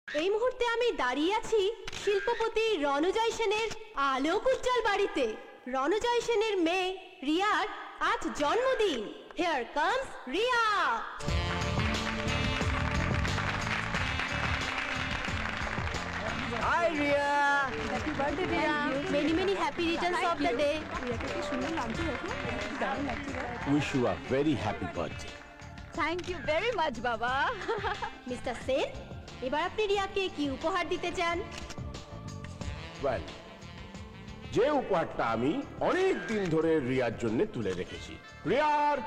এই মুহূর্তে আমি দাঁড়িয়ে আছি শিল্পপতি রণজয় সেনের আলোক উজ্জ্বল বাড়িতে। রণজয় সেনের মেয়ে রিয়ার আজ জন্মদিন। Here comes Riya. Hi Riya, happy birthday Riya. Many many happy returns of the day. রিয়াকে কি সুন্দর লাগছে দেখো, দারুণ লাগছে। Wish you a very happy birthday. Thank you very much বাবা। মিস্টার সেন, এবার আপনি রিয়াকে কি উপহার দিতে চান? ওয়েল, যে উপহারটা আমি অনেক দিন ধরে রিয়ার জন্য তুলে রেখেছি, রিয়ার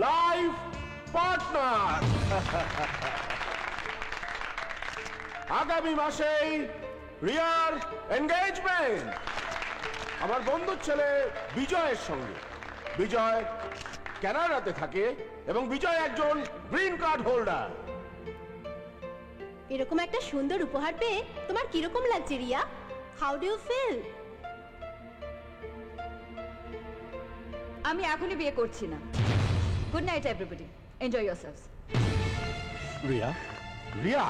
লাইফ পার্টনার। আগামী মাসেই রিয়ার এনগেজমেন্ট আমার বন্ধুর ছেলে বিজয়ের সঙ্গে। বিজয় কানাডাতে থাকে এবং বিজয় একজন গ্রিন কার্ড হোল্ডার। এরকম একটা সুন্দর উপহার পেয়ে তোমার কিরকম লাগছে Riya? How do you feel? আমি এখনই বিয়ে করছি না। Good night everybody, enjoy yourselves. Riya, Riya,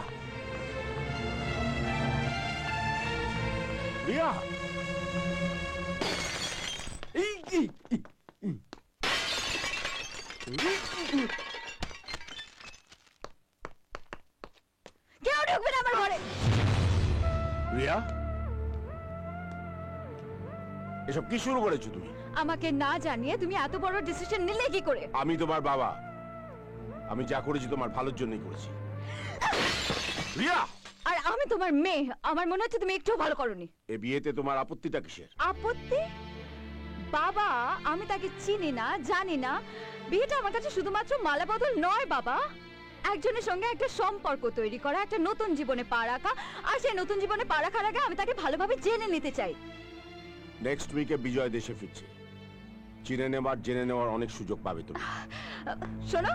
Riya, কেউ ঢুকবে না আমার ঘরে। রিয়া, এসব কি শুরু করেছো তুমি? আমাকে না জানিয়ে তুমি এত বড় ডিসিশন নিলে কি করে? আমি তোমার বাবা, আমি যা করেছি তোমার ভালোর জন্যই করেছি। রিয়া, আর আমি তোমার মেয়ে, আমার মনে হচ্ছে তুমি একটু ভালো করনি। এ বিয়েতে তোমার আপত্তিটা কিসের? আপত্তি? বাবা, আমি তাকে চিনি না, জানি না। বিয়েটা আমার কাছে শুধুমাত্র মালা বদল নয় বাবা, একজনের সঙ্গে একটা সম্পর্ক তৈরি করা, একটা নতুন জীবনে পা রাখা। আর সেই নতুন জীবনে পা রাখার আগে আমি তাকে ভালোভাবে জেনে নিতে চাই। নেক্সট উইকে বিজয় দেশে ফিরছে। চিনে নেওয়ার, জেনে নেওয়ার অনেক সুযোগ পাবে তুমি। শোনো,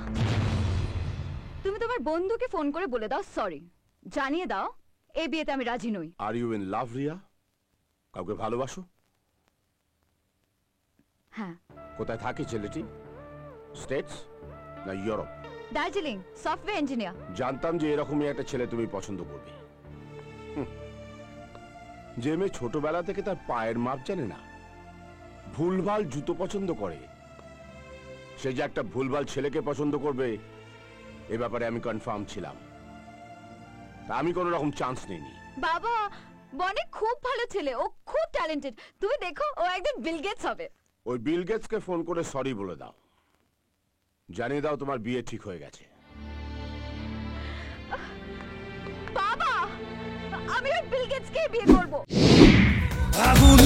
তুমি তোমার বন্ধুকে ফোন করে বলে দাও সরি, জানিয়ে দাও এই বিয়েতে আমি রাজি নই। Are you in love Riya? কাউকে ভালোবাসো? হ্যাঁ। কোথায় থাকে ছেলেটি? স্টেটস না ইউরোপ? Darjeeling, software engineer. জানতাম যে এরকমই একটা ছেলে তুমি পছন্দ করবে। যে মেয়ে ছোটবেলা থেকে তার পায়ের মাপ জানে না, ভুলভাল জুতো পছন্দ করে, সে যে একটা ভুলভাল ছেলেকে পছন্দ করবে এ ব্যাপারে আমি কনফার্ম ছিলাম। তা আমি কোনো রকম চান্স নিইনি। বাবা, বনি খুব ভালো ছেলে, ও খুব ট্যালেন্টেড। তুমি দেখো, ও একদিন বিল গেটস হবে। ওই বিল গেটসকে ফোন করে সরি বলে দাও, জানিয়ে দাও তোমার বিয়ে ঠিক হয়ে গেছে। বাবা, আমি ওই বিল গেটসকে বিয়ে করব। আগুন